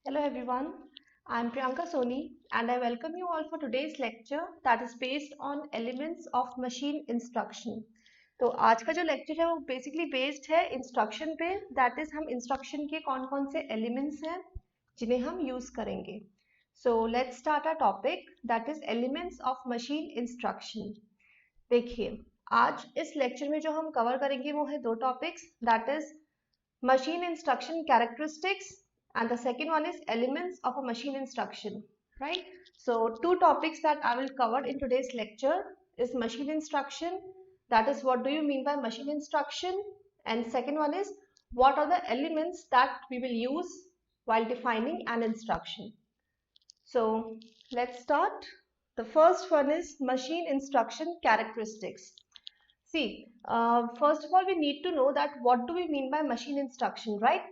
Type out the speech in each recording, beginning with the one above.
Hello everyone, I am Priyanka Soni and I welcome you all for today's lecture that is based on elements of machine instruction. तो आज का जो lecture है वो basically based है instruction पे, that is हम instruction के कौन कौन से एलिमेंट्स हैं जिन्हें हम यूज करेंगे. So let's start a topic that is elements of machine instruction. देखिए, आज इस लेक्चर में जो हम कवर करेंगे वो है दो topics, that is machine instruction characteristics and the second one is elements of a machine instruction, right? So two topics that I will cover in today's lecture is machine instruction, that is what do you mean by machine instruction, and second one is what are the elements that we will use while defining an instruction. So let's start. The first one is machine instruction characteristics. See, first of all, we need to know that what do we mean by machine instruction, right?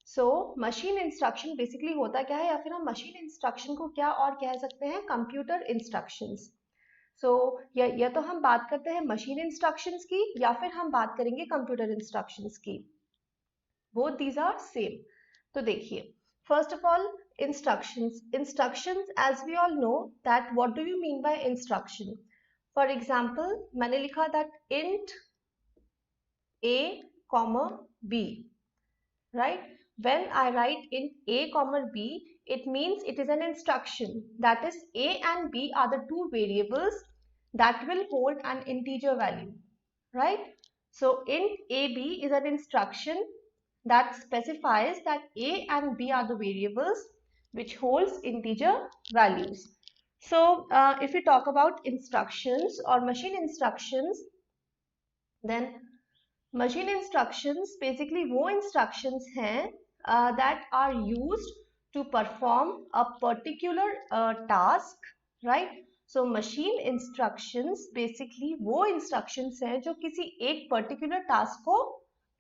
So, machine instruction basically होता क्या है, या फिर हम machine instruction को क्या और कह सकते हैं, computer instructions. So, या तो हम बात करते हैं machine instructions की या फिर हम बात करेंगे computer instructions की. Both these are same. तो देखिए, first of all, instructions. Instructions, as we all know, that what do you mean by instruction? For example, मैंने लिखा that int a comma b, right? When I write int a comma b, it means it is an instruction, that is a and b are the two variables that will hold an integer value, right? So int ab is an instruction that specifies that a and b are the variables which holds integer values. So if we talk about instructions or machine instructions, then machine instructions basically वो instructions हैं that are used to perform a particular task, right? So machine instructions basically वो instructions हैं जो किसी एक particular task को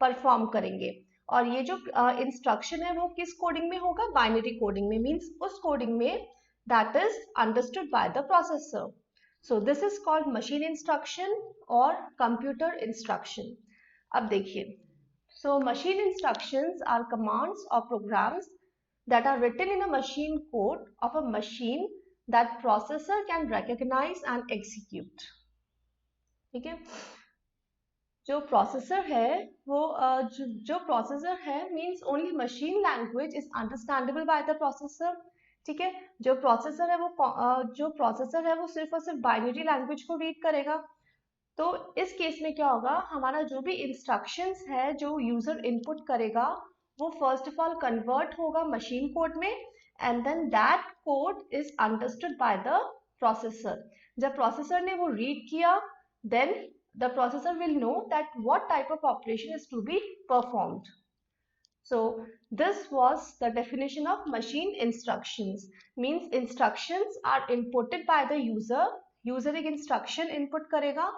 perform करेंगे. और ये जो instruction है वो किस coding में होगा? Binary coding में, means उस coding में that is understood by the processor. So this is called machine instruction or computer instruction. अब देखिए, so machine instructions are commands or programs that are written in a machine code of a machine that processor can recognize and execute. ठीक है, जो processor है वो जो processor है means only machine language is understandable bye the processor. ठीक है, जो प्रोसेसर है वो सिर्फ और सिर्फ बाइनरी लैंग्वेज को रीड करेगा. तो इस केस में क्या होगा, हमारा जो भी इंस्ट्रक्शंस है जो यूजर इनपुट करेगा वो फर्स्ट ऑफ ऑल कन्वर्ट होगा मशीन कोड में, and then that code is understood by the processor. जब प्रोसेसर ने वो रीड किया, then the processor will know that what type of operation is to be performed. So this was the definition of machine instructions. Means instructions are inputted by the user. User एक instruction input करेगा,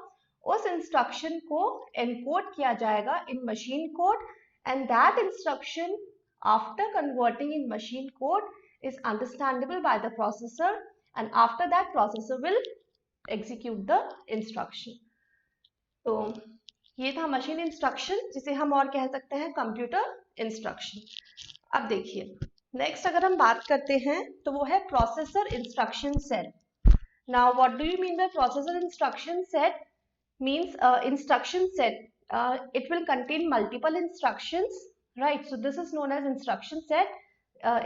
उस instruction को encode किया जाएगा in machine code, and that instruction after converting in machine code is understandable by the processor, and after that processor will execute the instruction. तो ये था machine instruction, जिसे हम और कह सकते हैं कंप्यूटर इंस्ट्रक्शन. अब देखिए, नेक्स्ट अगर हम बात करते हैं तो वो है processor instruction set. Now what do you mean bye processor instruction set? Means instruction set, it will contain multiple instructions, right? So this is known as instruction set.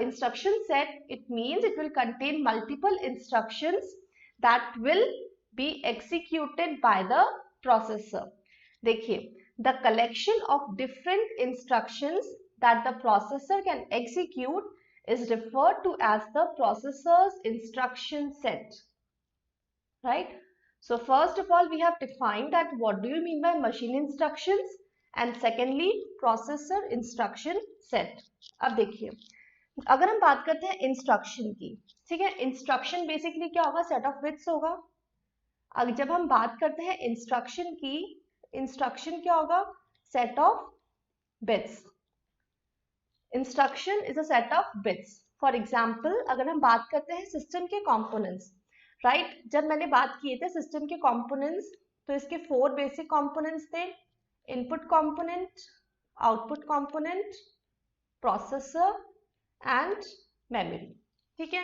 Instruction set, it means it will contain multiple instructions that will be executed by the processor. देखिए, the collection of different instructions that the processor can execute is referred to as the processor's instruction set, right? So first of all, we have defined that what do you mean by machine instructions, and secondly processor instruction set. अब देखिए, अगर हम बात करते हैं instruction की, ठीक है, इंस्ट्रक्शन बेसिकली क्या होगा, सेट ऑफ बिट्स होगा. अगर जब हम बात करते हैं इंस्ट्रक्शन की, इंस्ट्रक्शन क्या होगा, set of bits. Instruction is a set of bits. For example, अगर हम बात करते हैं सिस्टम के कंपोनेंट्स, राइट? जब मैंने बात किए थे सिस्टम के कंपोनेंट्स, तो इसके 4 बेसिक कंपोनेंट्स थे: input component, output component, processor and memory. ठीक है,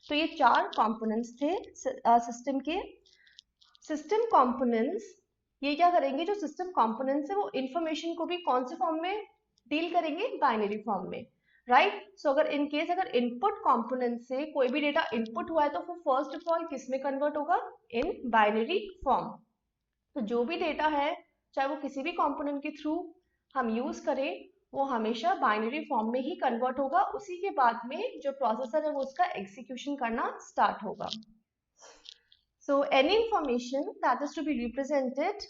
तो ये 4 कंपोनेंट्स थे सिस्टम के। सिस्टम कंपोनेंट्स ये क्या करेंगे, जो सिस्टम कंपोनेंट्स है वो इंफॉर्मेशन को भी कौन से फॉर्म में डील करेंगे, बाइनरी फॉर्म में, राइट। सो अगर इन केस अगर इनपुट कंपोनेंट से कोई भी डेटा इनपुट हुआ है तो फिर फर्स्ट ऑफ ऑल किस में कन्वर्ट होगा, इन बाइनरी फॉर्म। तो जो भी डेटा है चाहे वो किसी भी कंपोनेंट के थ्रू हम यूज करें वो हमेशा बाइनरी फॉर्म में ही कन्वर्ट होगा। उसी के बाद में जो प्रोसेसर है वो उसका एग्जीक्यूशन करना स्टार्ट होगा। So any information that is to be represented,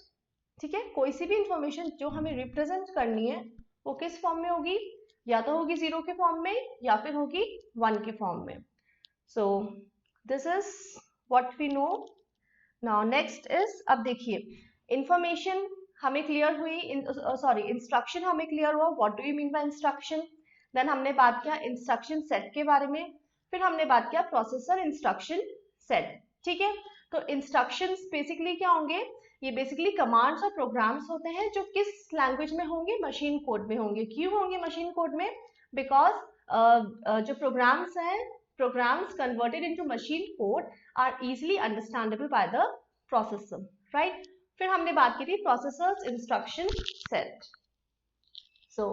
ठीक है, कोई सी भी इंफॉर्मेशन जो हमें रिप्रेजेंट करनी है वो किस फॉर्म में होगी, या तो होगी 0 के फॉर्म में या फिर होगी 1 के फॉर्म में। So this is what we know. Now next is, अब देखिए इंफॉर्मेशन हमें क्लियर हुई, इंस्ट्रक्शन हमें क्लियर हुआ, what do you mean by instruction. Then हमने बात किया इंस्ट्रक्शन सेट के बारे में, फिर हमने बात किया प्रोसेसर इंस्ट्रक्शन सेट। ठीक है, तो इंस्ट्रक्शंस बेसिकली क्या होंगे, ये बेसिकली कमांड्स और प्रोग्राम्स होते हैं जो किस लैंग्वेज में होंगे, मशीन कोड में होंगे। क्यों होंगे मशीन कोड में, बिकॉज जो प्रोग्राम्स हैं, programs converted into machine code are easily understandable by the processor, right। फिर हमने बात की थी processors instruction set। so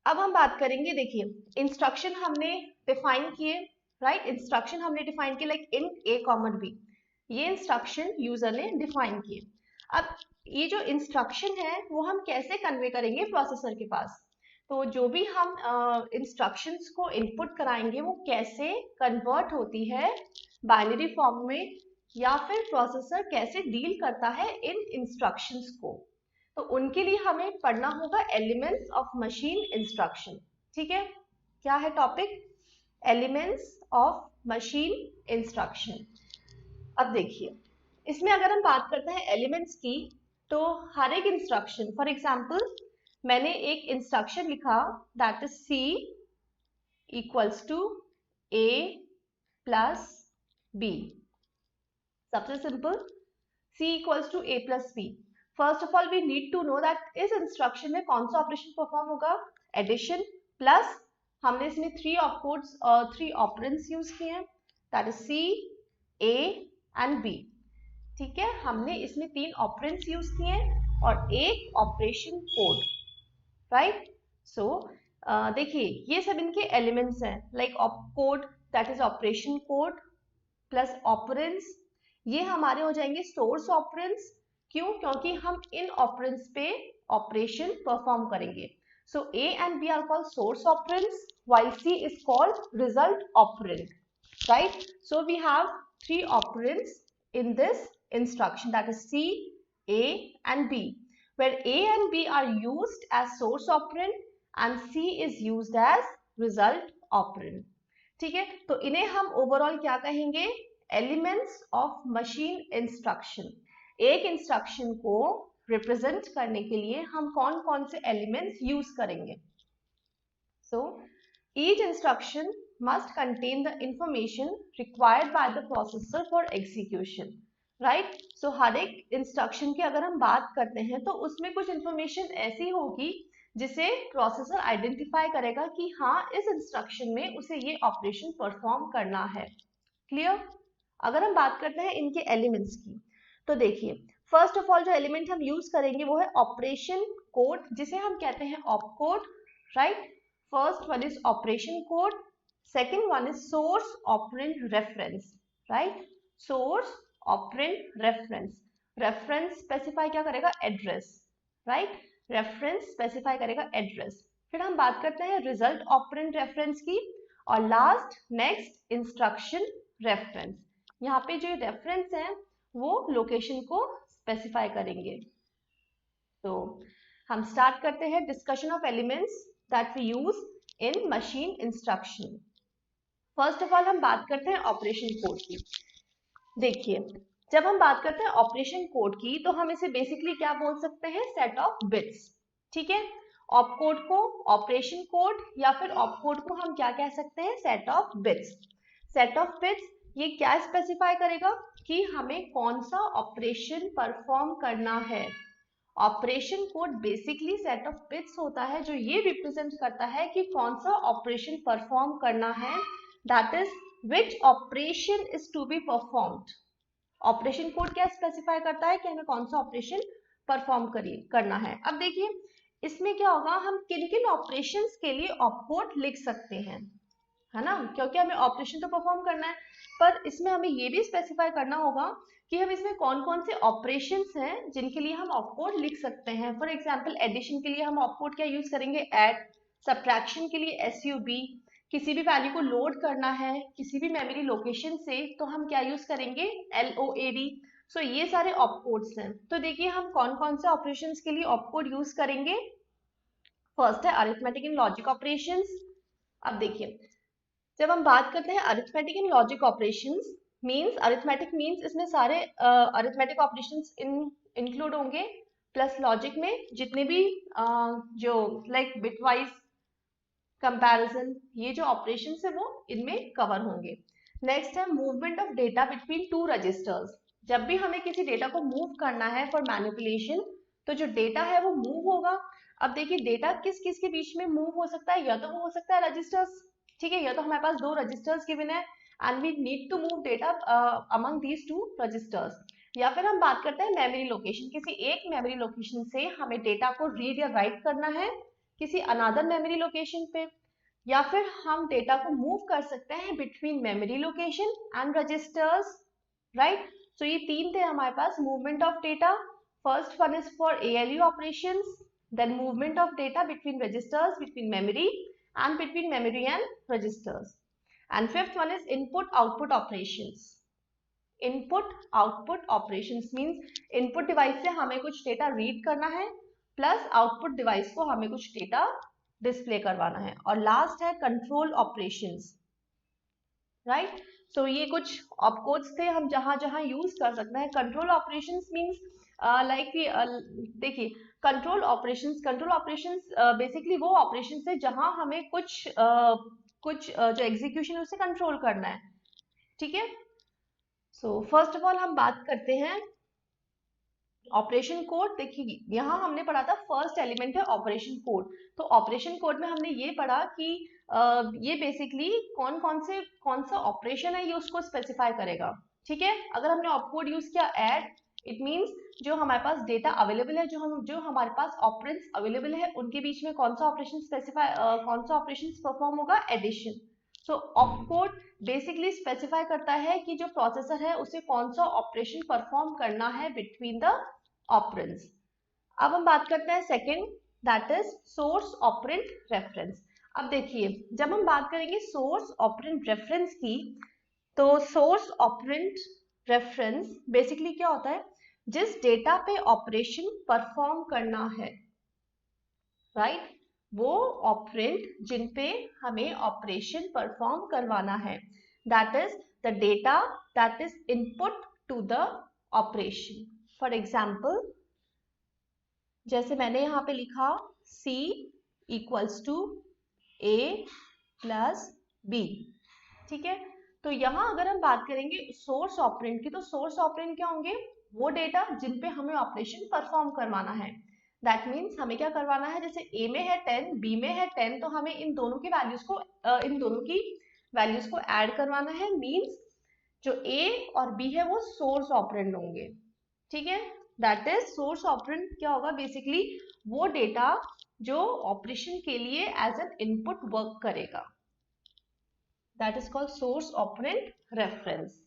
अब हम बात करेंगे, देखिए इंस्ट्रक्शन हमने डिफाइन किए, राइट। इंस्ट्रक्शन हमने डिफाइन किए लाइक इन a, b, ये इंस्ट्रक्शन यूजर ने डिफाइन किए। अब ये जो इंस्ट्रक्शन है वो हम कैसे कन्वे करेंगे प्रोसेसर के पास, तो जो भी हम इंस्ट्रक्शंस को इनपुट कराएंगे वो कैसे कन्वर्ट होती है बाइनरी फॉर्म में, या फिर प्रोसेसर कैसे डील करता है इन इंस्ट्रक्शंस को, तो उनके लिए हमें पढ़ना होगा एलिमेंट्स ऑफ मशीन इंस्ट्रक्शन। ठीक है, क्या है topic, elements of machine instruction. अब देखिए इसमें अगर हम बात करते हैं एलिमेंट्स की, तो हर एक इंस्ट्रक्शन, फॉर एग्जाम्पल मैंने एक इंस्ट्रक्शन लिखा that is C equals to A plus B। सबसे simple, C equals to A plus B। First of all we need to know that इस इंस्ट्रक्शन में कौन सा ऑपरेशन परफॉर्म होगा, एडिशन, प्लस हमने इसमें 3 ऑपकोड्स और 3 ऑपरेंड्स यूज किए हैं that is C, A and B। ठीक है, हमने इसमें 3 ऑपरेंड्स यूज किए हैं और एक ऑपरेशन कोड, राइट। सो देखिए ये सब इनके एलिमेंट्स हैं, like opcode that is operation code plus operands, ये हमारे हो जाएंगे सोर्स ऑपरेंड्स। क्यों, क्योंकि हम इन ऑपरेंड्स पे ऑपरेशन परफॉर्म करेंगे। So A and B are called source operands while C is called result operand, right। So we have 3 operands in this instruction, that is C, A and B, where A and B are used as source operand and C is used as result operand। ठीक है, तो इन्हें हम overall क्या कहेंगे, elements of machine instruction. एक instruction को represent करने के लिए हम कौन कौन से एलिमेंट्स यूज करेंगे। सो each instruction must contain the information required by the processor for execution, right। so हर एक इंस्ट्रक्शन की अगर हम बात करते हैं तो उसमें कुछ इंफॉर्मेशन ऐसी होगी जिसे प्रोसेसर आइडेंटिफाई करेगा कि हाँ इस इंस्ट्रक्शन में उसे ये ऑपरेशन परफॉर्म करना है। क्लियर। अगर हम बात करते हैं इनके एलिमेंट्स की, तो देखिए फर्स्ट ऑफ ऑल जो एलिमेंट हम यूज करेंगे वो है ऑपरेशन कोड, जिसे हम कहते हैं opcode, right. First one is operation code, second one is source operand reference, right। source operand reference, reference specify क्या करेगा, address, right। reference specify करेगा address। फिर हम बात करते हैं result operand reference की, और last next instruction reference। यहाँ पे जो reference है वो location को specify करेंगे। तो हम start करते हैं discussion of elements that we use in machine instruction। First of all हम बात करते हैं ऑपरेशन कोड की। देखिए जब हम बात करते हैं ऑपरेशन कोड की तो हम इसे बेसिकली क्या बोल सकते हैं, सेट ऑफ बिट्स। ठीक है, ऑपकोड को ऑपरेशन कोड या फिर ऑपकोड को हम क्या कह सकते हैं, set of bits. Set of bits ये क्या स्पेसिफाई करेगा कि हमें कौन सा ऑपरेशन परफॉर्म करना है। Operation code basically set of bits होता है जो ये रिप्रेजेंट करता है कि कौन सा ऑपरेशन परफॉर्म करना है, that is which operation is to be performed. Operation code क्या स्पेसिफाई करता है कि हमें कौन सा ऑपरेशन परफॉर्म करना है। अब देखिए इसमें क्या होगा, हम किन किन ऑपरेशंस के लिए ऑपकोड लिख सकते हैं, है ना, क्योंकि हमें ऑपरेशन तो परफॉर्म करना है, पर इसमें हमें ये भी स्पेसिफाई करना होगा कि हम इसमें कौन कौन से ऑपरेशंस हैं जिनके लिए हम ऑपकोड लिख सकते हैं। फॉर एग्जांपल एडिशन के लिए हम ऑपकोड क्या यूज करेंगे, ऐड। सब्ट्रैक्शन के लिए SUB। किसी भी वैल्यू को लोड करना है किसी भी मेमोरी लोकेशन से तो हम क्या यूज करेंगे, LOAD। सो ये सारे ऑपकोड्स हैं। तो देखिए हम कौन कौन से ऑपरेशंस के लिए ऑपकोड यूज करेंगे। फर्स्ट है अरिथमेटिक एंड लॉजिक ऑपरेशंस। अब देखिए जब हम बात करते हैं arithmetic and logic operations, means arithmetic means इसमें सारे अरिथमेटिक ऑपरेशंस इंक्लूड होंगे, प्लस लॉजिक में जितने भी जो लाइक बिटवाइज कंपैरिजन, ये जो ऑपरेशंस है वो इनमें कवर होंगे। नेक्स्ट है movement of data between two registers. जब भी हमें किसी डेटा को मूव करना है फॉर मैनिपुलेशन, तो जो डेटा है वो मूव होगा। अब देखिए डेटा किस किस के बीच में मूव हो सकता है, या तो वो हो सकता है रजिस्टर्स, ठीक है, या तो हमारे पास दो रजिस्टर्स गिवन है and we need to move data among these two registers, या फिर हम बात करते हैं मेमोरी लोकेशन, किसी एक मेमोरी लोकेशन से हमें डेटा को रीड या राइट करना है किसी अनदर मेमोरी लोकेशन पे, या फिर हम डेटा को मूव कर सकते हैं between memory location and registers, right. So ये तीन थे हमारे पास movement of data. First one is for ALU operations, then movement of data between registers, between memory and between memory and registers. And fifth one is input output operations. Input output operations means input device से हमें कुछ data read करना है plus output device को हमें कुछ data display करवाना है। और लास्ट है कंट्रोल ऑपरेशंस, राइट। सो ये कुछ ऑपकोड्स थे हम जहां जहां यूज कर सकते हैं। कंट्रोल ऑपरेशंस मींस लाइक देखिए कंट्रोल ऑपरेशंस बेसिकली वो ऑपरेशंस है जहां हमें कुछ जो एग्जीक्यूशन है उसे कंट्रोल करना है, ठीक है। सो फर्स्ट ऑफ ऑल हम बात करते हैं ऑपरेशन कोड। देखिए यहाँ हमने पढ़ा था फर्स्ट एलिमेंट है ऑपरेशन कोड। तो ऑपरेशन कोड में हमने ये पढ़ा कि ये बेसिकली कौन सा ऑपरेशन है ये उसको स्पेसिफाई करेगा, ठीक है। अगर हमने ऑपकोड यूज किया ऐड, इट मींस जो हमारे पास डेटा अवेलेबल है, जो हमारे पास ऑपरेंड्स अवेलेबल है उनके बीच में कौन सा ऑपरेशन परफॉर्म होगा, एडिशन। सो ऑपकोड बेसिकली स्पेसिफाई करता है कि जो प्रोसेसर है उसे कौन सा ऑपरेशन परफॉर्म करना है बिटवीन द ऑपरेंड्स। अब हम बात करते हैं second, that is source operand reference. अब देखिए जब हम बात करेंगे सोर्स ऑपरेंड रेफरेंस की, तो सोर्स ऑपरेंड रेफरेंस बेसिकली क्या होता है, जिस डेटा पे ऑपरेशन परफॉर्म करना है, राइट, वो ऑपरेंड जिन पे हमें ऑपरेशन परफॉर्म करवाना है, that is the data that is input to the operation. For example जैसे मैंने यहाँ पे लिखा C equals to A plus B, ठीक है। तो यहाँ अगर हम बात करेंगे सोर्स ऑपरेंड की, तो सोर्स ऑपरेंड क्या होंगे, वो डेटा जिन पे हमें ऑपरेशन परफॉर्म करवाना है। दैट मीन्स हमें क्या करवाना है, जैसे A में है 10 B में है 10, तो हमें इन दोनों की वैल्यूज को ऐड करवाना है। मीन्स जो A और B है वो सोर्स ऑपरेंड होंगे, ठीक है। दैट इज सोर्स ऑपरेंड क्या होगा, बेसिकली वो डेटा जो ऑपरेशन के लिए एज एन इनपुट वर्क करेगा, that is called source operand reference.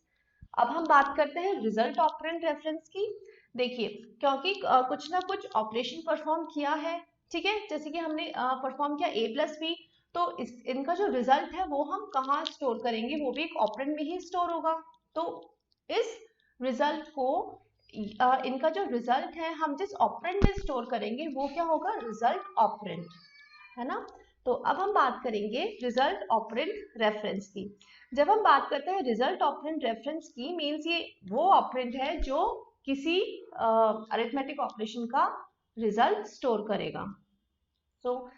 अब हम बात करते हैं रिजल्ट ऑपरेंड रेफरेंस की। देखिए क्योंकि कुछ ना कुछ ऑपरेशन परफॉर्म किया है, ठीक है, जैसे कि हमने परफॉर्म किया A प्लस B, तो इनका जो रिजल्ट है वो हम कहाँ स्टोर करेंगे, वो भी एक ऑपरेंड में ही स्टोर होगा। तो इस रिजल्ट को इनका जो रिजल्ट है हम जिस ऑपरेंड में स्टोर करेंगे वो क्या होगा, रिजल्ट ऑपरेंड, है ना। तो अब हम बात करेंगे रिजल्ट ऑपरेंड रेफरेंस की। जब हम बात करते हैं रिजल्ट ऑपरेंड रेफरेंस की, मींस ये वो ऑपरेंड है जो किसी अरिथमेटिक ऑपरेशन का रिजल्ट स्टोर करेगा। So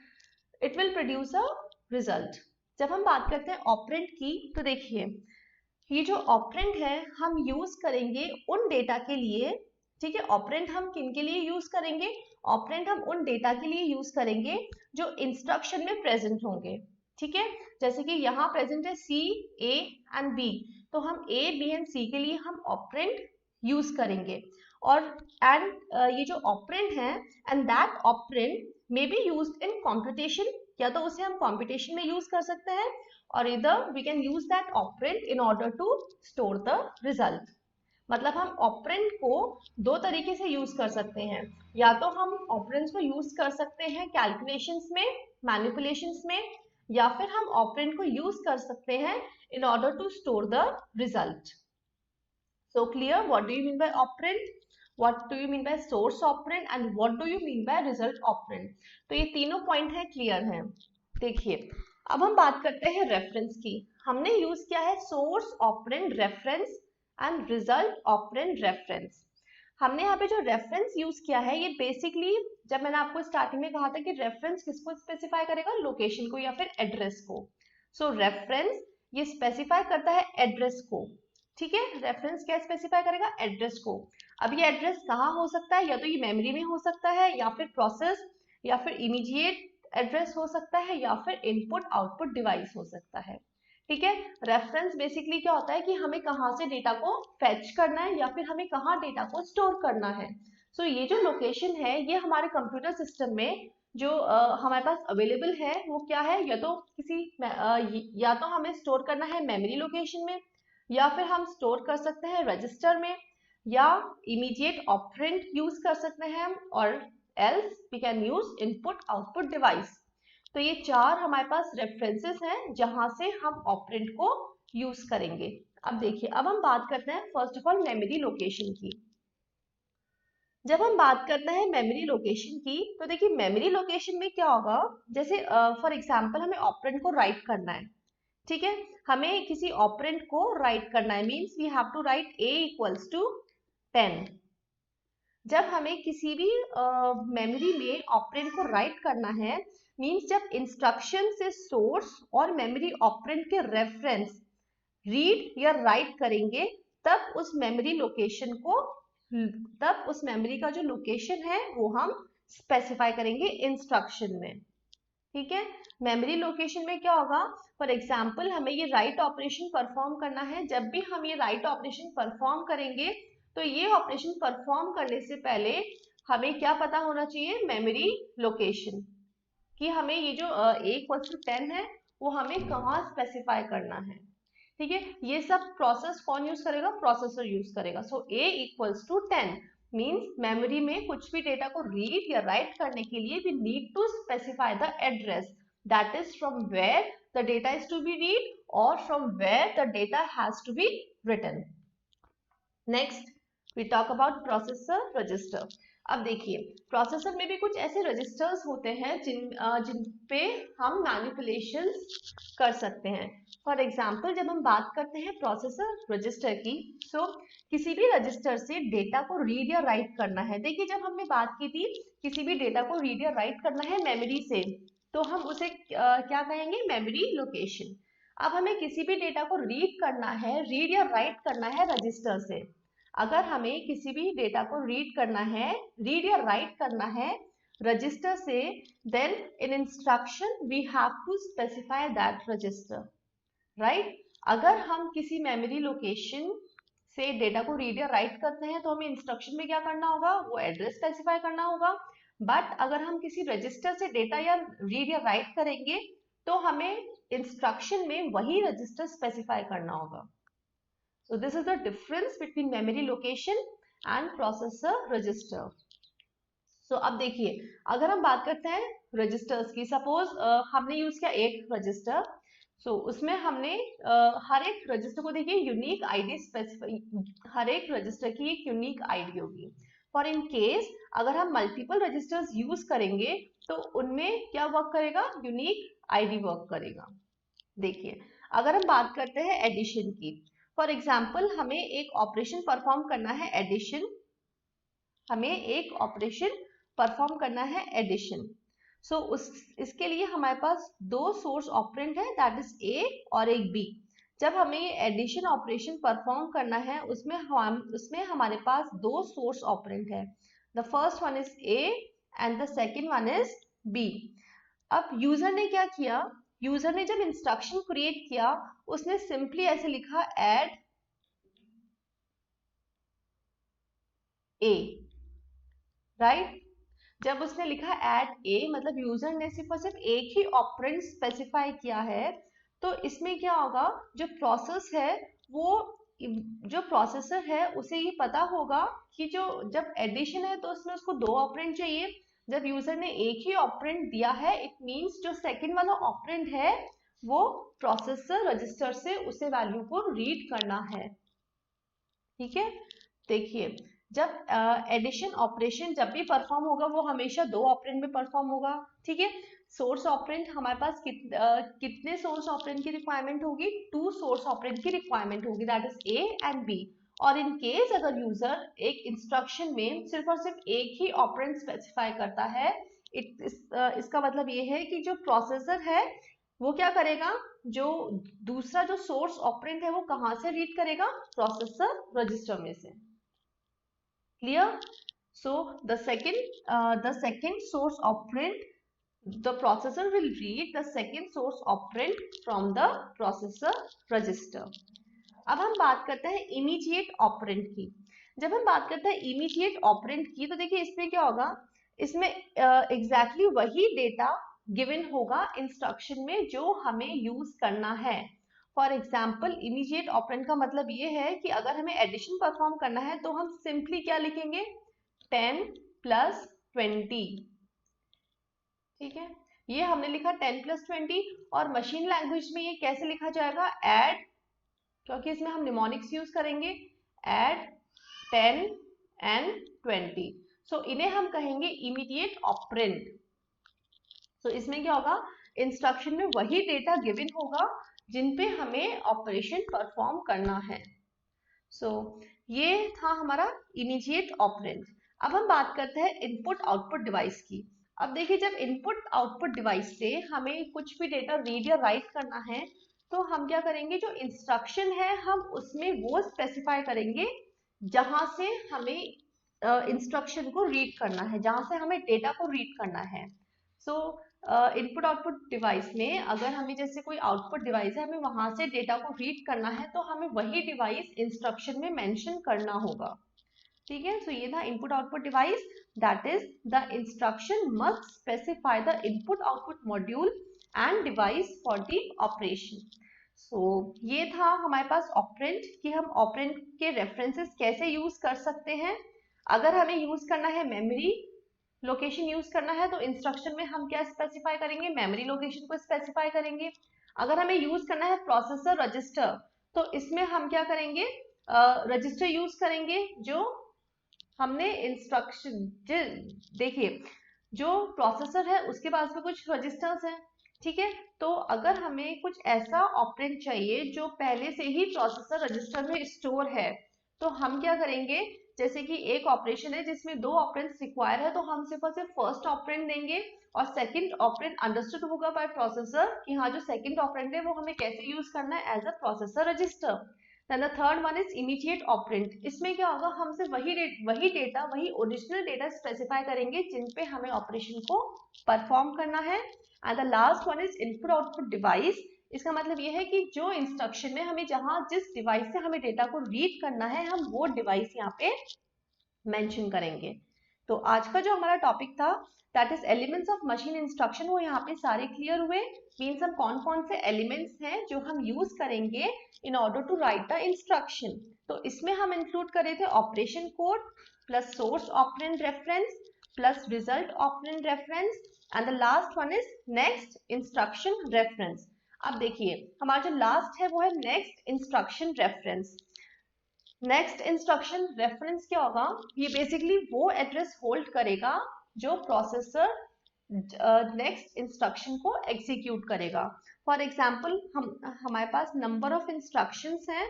it will produce a result. जब हम बात करते हैं ऑपरेंड की, तो देखिए ये जो ऑपरेंड है हम यूज करेंगे उन डेटा के लिए ठीक है, ऑपरेंड हम किन के लिए यूज करेंगे? ऑपरेंड हम उन डेटा के लिए यूज करेंगे जो इंस्ट्रक्शन में प्रेजेंट होंगे। ठीक है, जैसे कि यहाँ प्रेजेंट है सी, ए एंड बी, तो हम ए, बी एंड सी के लिए हम ऑपरेंड यूज करेंगे। और ये जो ऑपरेंड है, and that operand may be used in computation, या तो उसे हम कंप्यूटेशन में यूज कर सकते हैं, और इधर we can use that operand in order to store the result. मतलब हम ऑपरेंड को दो तरीके से यूज कर सकते हैं, या तो हम ऑपरेंड्स को यूज कर सकते हैं कैलकुलेशंस में, मैनिपुलेशंस में, या फिर हम ऑपरेंड को यूज कर सकते हैं in order to store the result. So clear, what do you mean by operand, what do you mean by source operand and what do you mean by result operand? तो ये तीनों point है, clear है। देखिए अब हम बात करते हैं रेफरेंस की। हमने यूज किया है source operand reference and result operand reference. हमने यहाँ पे जो रेफरेंस यूज किया है, ये बेसिकली जब मैंने आपको स्टार्टिंग में कहा था कि रेफरेंस किसको स्पेसिफाई करेगा, लोकेशन को या फिर एड्रेस को। सो रेफरेंस ये स्पेसिफाई करता है एड्रेस को। ठीक है, रेफरेंस क्या स्पेसिफाई करेगा, एड्रेस को। अब ये एड्रेस कहाँ हो सकता है, या तो ये मेमोरी में हो सकता है, या फिर प्रोसेस, या फिर इमीडिएट एड्रेस हो सकता है, या फिर इनपुट आउटपुट डिवाइस हो सकता है। ठीक है, रेफरेंस बेसिकली क्या होता है कि हमें कहाँ से डेटा को फेच करना है, या फिर हमें कहाँ डेटा को स्टोर करना है। सो ये जो लोकेशन है, ये हमारे कंप्यूटर सिस्टम में जो हमारे पास अवेलेबल है वो क्या है, या तो या तो हमें स्टोर करना है मेमोरी लोकेशन में, या फिर हम स्टोर कर सकते हैं रजिस्टर में, या इमीडिएट ऑपरेंड यूज कर सकते हैं, और else we can use input output device. तो ये चार हमारे पास रेफरेंसेस हैं जहां से हम ऑपरेंड को यूज करेंगे। अब देखिए, अब हम बात करते हैं first of all memory location की। जब हम बात करते हैं मेमोरी लोकेशन की, तो देखिए मेमोरी लोकेशन में क्या होगा, जैसे फॉर एग्जांपल हमें ऑपरेंड को राइट करना है। ठीक है, हमें किसी ऑपरेंड को राइट करना है, means we have to write a equals to 10। जब हमें किसी भी मेमोरी में ऑपरेंड को राइट करना है, मींस जब इंस्ट्रक्शन से सोर्स और मेमोरी ऑपरेंड के रेफरेंस रीड या राइट करेंगे, तब उस मेमोरी लोकेशन को, तब उस मेमोरी का जो लोकेशन है वो हम स्पेसिफाई करेंगे इंस्ट्रक्शन में। ठीक है, मेमोरी लोकेशन में क्या होगा, फॉर एग्जाम्पल हमें ये राइट ऑपरेशन परफॉर्म करना है। जब भी हम ये राइट ऑपरेशन परफॉर्म करेंगे, तो ये ऑपरेशन परफॉर्म करने से पहले हमें क्या पता होना चाहिए, मेमोरी लोकेशन, कि हमें ये जो a=10 है वो हमें कहाँ स्पेसिफाई करना है। ठीक है, ये सब प्रोसेस कौन यूज करेगा, प्रोसेसर यूज करेगा। सो a=10 मीन्स मेमोरी में कुछ भी डेटा को रीड या राइट करने के लिए we need to specify the address, that is from where the data is to be read और from where the data has to be written. Next we talk about processor register. अब देखिए, processor में भी कुछ ऐसे registers होते हैं जिन पे हम मैनिपुलेशंस कर सकते हैं। फॉर एग्जाम्पल जब हम बात करते हैं प्रोसेसर रजिस्टर की, सो किसी भी रजिस्टर से डेटा को रीड या राइट करना है। देखिए जब हमने बात की थी किसी भी डेटा को रीड या राइट करना है मेमोरी से, तो हम उसे क्या कहेंगे, मेमोरी लोकेशन। अब हमें किसी भी डेटा को रीड करना है, रीड या राइट करना है रजिस्टर से। अगर हमें किसी भी डेटा को रीड करना है, रीड या राइट करना है रजिस्टर से, then in instruction we have to specify that register, right. अगर हम किसी मेमोरी लोकेशन से डेटा को रीड या राइट करते हैं, तो हमें इंस्ट्रक्शन में क्या करना होगा, वो एड्रेस स्पेसिफाई करना होगा। बट अगर हम किसी रजिस्टर से डेटा या रीड या राइट करेंगे, तो हमें इंस्ट्रक्शन में वही रजिस्टर स्पेसिफाई करना होगा। So this is the difference between memory location and processor register. So अब देखिए, अगर हम बात करते हैं रजिस्टर्स की, सपोज हमने यूज किया एक रजिस्टर, सो उसमें हमने हर एक रजिस्टर को देखिए यूनिक आईडी स्पेसिफाई, हर एक रजिस्टर की एक यूनिक आईडी होगी। फॉर इन केस अगर हम मल्टीपल रजिस्टर्स यूज करेंगे, तो उनमें क्या वर्क करेगा, यूनिक आईडी वर्क करेगा। देखिए अगर हम बात करते हैं एडिशन की, फॉर एग्जाम्पल हमें एक ऑपरेशन परफॉर्म करना है एडिशन, हमें एक ऑपरेशन परफॉर्म करना है एडिशन। सो इसके लिए हमारे पास दो सोर्स ऑपरेंड है, दैट इज ए और एक बी। जब हमें ये एडिशन ऑपरेशन परफॉर्म करना है उसमें हमारे पास दो सोर्स ऑपरेंड है। The first one is A and the second one is B. अब यूजर ने क्या किया, यूजर ने जब इंस्ट्रक्शन क्रिएट किया उसने सिंपली ऐसे लिखा ऐड ए, राइट। जब उसने लिखा ऐड ए मतलब यूजर ने सिर्फ और सिर्फ एक ही ऑपरेंड स्पेसिफाई किया है। तो इसमें क्या होगा, जो प्रोसेस है वो, जो प्रोसेसर है उसे ये पता होगा कि जो जब एडिशन है तो उसमें उसको दो ऑपरेंड चाहिए। जब यूजर ने एक ही ऑपरेंड दिया है इट मींस जो सेकंड वाला ऑपरेंड है वो प्रोसेसर रजिस्टर से उसे वैल्यू को रीड करना है। ठीक है, देखिए जब एडिशन ऑपरेशन जब भी परफॉर्म होगा वो हमेशा दो ऑपरेंड में परफॉर्म होगा। ठीक है, सोर्स ऑपरेंड हमारे पास कितने सोर्स ऑपरेंड की रिक्वायरमेंट होगी, टू सोर्स ऑपरेंड की रिक्वायरमेंट होगी, that is A and B. और इन केस अगर यूजर एक इंस्ट्रक्शन में सिर्फ और सिर्फ एक ही ऑपरेंड स्पेसिफाई करता है, इसका मतलब ये है कि जो प्रोसेसर है वो क्या करेगा, जो दूसरा जो सोर्स ऑपरेंड है वो कहाँ से रीड करेगा, प्रोसेसर रजिस्टर में से। Clear? So the second source operand, the processor will read the second source operand from the processor register. अब हम बात करते हैं इमीडिएट ऑपरेंड की। जब हम बात करते हैं इमीडिएट ऑपरेंड की तो देखिए इसमें क्या होगा, इसमें एग्जैक्टली वही डेटा गिवन होगा इंस्ट्रक्शन में जो हमें यूज करना है। फॉर एग्जाम्पल इमीडिएट ऑपरेंड का मतलब ये है कि अगर हमें एडिशन परफॉर्म करना है तो हम सिंपली क्या लिखेंगे, 10 + 20। ठीक है, ये हमने लिखा 10 + 20। और मशीन लैंग्वेज में ये कैसे लिखा जाएगा, ऐड, क्योंकि इसमें हम निमोनिक्स यूज करेंगे, ऐड 10 and 20। सो इन्हें हम कहेंगे इमीडिएट ऑपरेंड। सो इसमें क्या होगा, इंस्ट्रक्शन में वही डेटा गिवन होगा जिन पे हमें ऑपरेशन परफॉर्म करना है। सो ये था हमारा इमीडिएट ऑपरेंड। अब हम बात करते हैं इनपुट आउटपुट डिवाइस की। अब देखिए जब इनपुट आउटपुट डिवाइस से हमें कुछ भी डेटा रीड या राइट करना है तो हम क्या करेंगे, जो इंस्ट्रक्शन है हम उसमें वो स्पेसिफाई करेंगे जहां से हमें इंस्ट्रक्शन को रीड करना है, जहां से हमें डेटा को रीड करना है। सो इनपुट आउटपुट डिवाइस में अगर हमें जैसे कोई आउटपुट डिवाइस है हमें वहां से डेटा को रीड करना है तो हमें वही डिवाइस इंस्ट्रक्शन में मेंशन करना होगा। ठीक है, सो ये था input output device, that is the instruction must specify the input output module and device for the operation. So ये था हमारे पास ऑपरेंड कि हम ऑपरेंड के रेफरेंसेस कैसे यूज कर सकते हैं। अगर हमें यूज करना है मेमोरी लोकेशन यूज करना है तो इंस्ट्रक्शन में हम क्या स्पेसिफाई करेंगे, मेमोरी लोकेशन को स्पेसिफाई करेंगे। अगर हमें यूज करना है प्रोसेसर रजिस्टर तो इसमें हम क्या करेंगे, रजिस्टर यूज करेंगे जो हमने इंस्ट्रक्शन, देखिए जो प्रोसेसर है उसके पास में कुछ रजिस्टर्स हैं। ठीक है, तो अगर हमें कुछ ऐसा ऑपरेंड चाहिए जो पहले से ही प्रोसेसर रजिस्टर में स्टोर है तो हम क्या करेंगे, जैसे कि एक ऑपरेशन है जिसमें दो ऑपरेंड्स रिक्वायर है तो हम सिर्फ और सिर्फ फर्स्ट ऑपरेंड देंगे और सेकंड ऑपरेंड अंडरस्टूड होगा बाय प्रोसेसर कि हाँ जो सेकंड ऑपरेंड है वो हमें कैसे यूज करना है, as a processor register. Then the third one is immediate operand. इसमें क्या होगा, हम सिर्फ वही डेटा वही ओरिजिनल डेटा स्पेसिफाई करेंगे जिन पे हमें ऑपरेशन को परफॉर्म करना है। And the last one is input output device. इसका मतलब ये है कि जो इंस्ट्रक्शन में हमें जहां जिस डिवाइस से हमें डेटा को रीड करना है हम वो डिवाइस यहाँ पे मेंशन करेंगे। तो आज का जो हमारा टॉपिक था that is elements of machine instruction, वो यहाँ पे सारे क्लियर हुए। मीन्स हम कौन कौन से एलिमेंट्स हैं जो हम यूज करेंगे in order to write the instruction. तो इसमें हम इंक्लूड करे थे operation code plus source operand reference plus result operand reference and the last one is next instruction reference. अब देखिए हमारा जो लास्ट है वो है next instruction reference. Next instruction reference क्या होगा, ये बेसिकली वो एड्रेस होल्ड करेगा जो प्रोसेसर नेक्स्ट इंस्ट्रक्शन को एग्जीक्यूट करेगा। फॉर एग्जाम्पल हमारे पास नंबर ऑफ इंस्ट्रक्शंस हैं,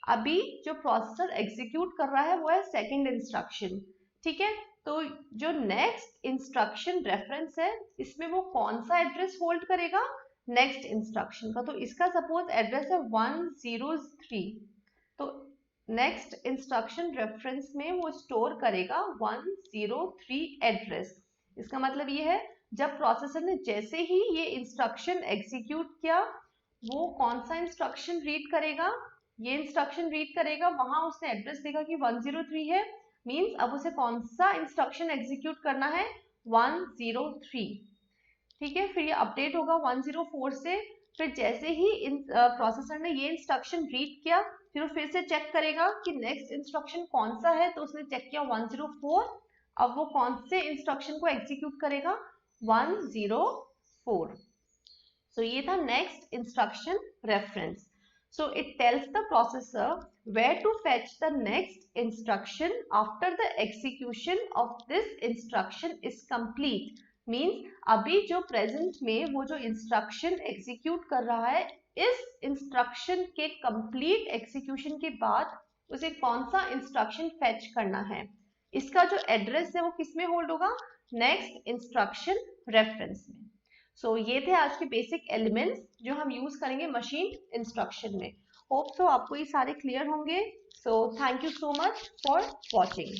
अभी जो प्रोसेसर एग्जीक्यूट कर रहा है वो है सेकंड इंस्ट्रक्शन। ठीक है, तो जो नेक्स्ट इंस्ट्रक्शन रेफरेंस है इसमें वो कौन सा एड्रेस होल्ड करेगा, नेक्स्ट इंस्ट्रक्शन का। तो इसका सपोज एड्रेस है 103, तो नेक्स्ट इंस्ट्रक्शन रेफरेंस में वो स्टोर करेगा 103 एड्रेस। इसका मतलब ये है जब प्रोसेसर ने जैसे ही ये इंस्ट्रक्शन एग्जीक्यूट किया, वो कौन सा इंस्ट्रक्शन रीड करेगा, ये इंस्ट्रक्शन रीड करेगा, वहां उसने एड्रेस देखा कि 103 है, मींस अब उसे कौन सा इंस्ट्रक्शन एग्जीक्यूट करना है, 103। ठीक है, फिर ये अपडेट होगा 104 से। फिर जैसे ही प्रोसेसर ने ये इंस्ट्रक्शन रीड किया, फिर वो फिर से चेक करेगा कि नेक्स्ट इंस्ट्रक्शन कौन सा है, तो उसने चेक किया 104। अब वो कौन से इंस्ट्रक्शन को एग्जीक्यूट करेगा, 104। सो ये था next instruction reference. So it tells the processor where to fetch the next instruction after the execution of this instruction is complete. Means अभी जो present में वो जो instruction execute कर रहा है, इस instruction के complete execution के बाद उसे कौन सा instruction fetch करना है, इसका जो address है वो किस में hold होगा, next instruction reference में। सो ये थे आज के बेसिक एलिमेंट्स जो हम यूज करेंगे मशीन इंस्ट्रक्शन में। होप सो आपको ये सारे क्लियर होंगे। So thank you so much for watching.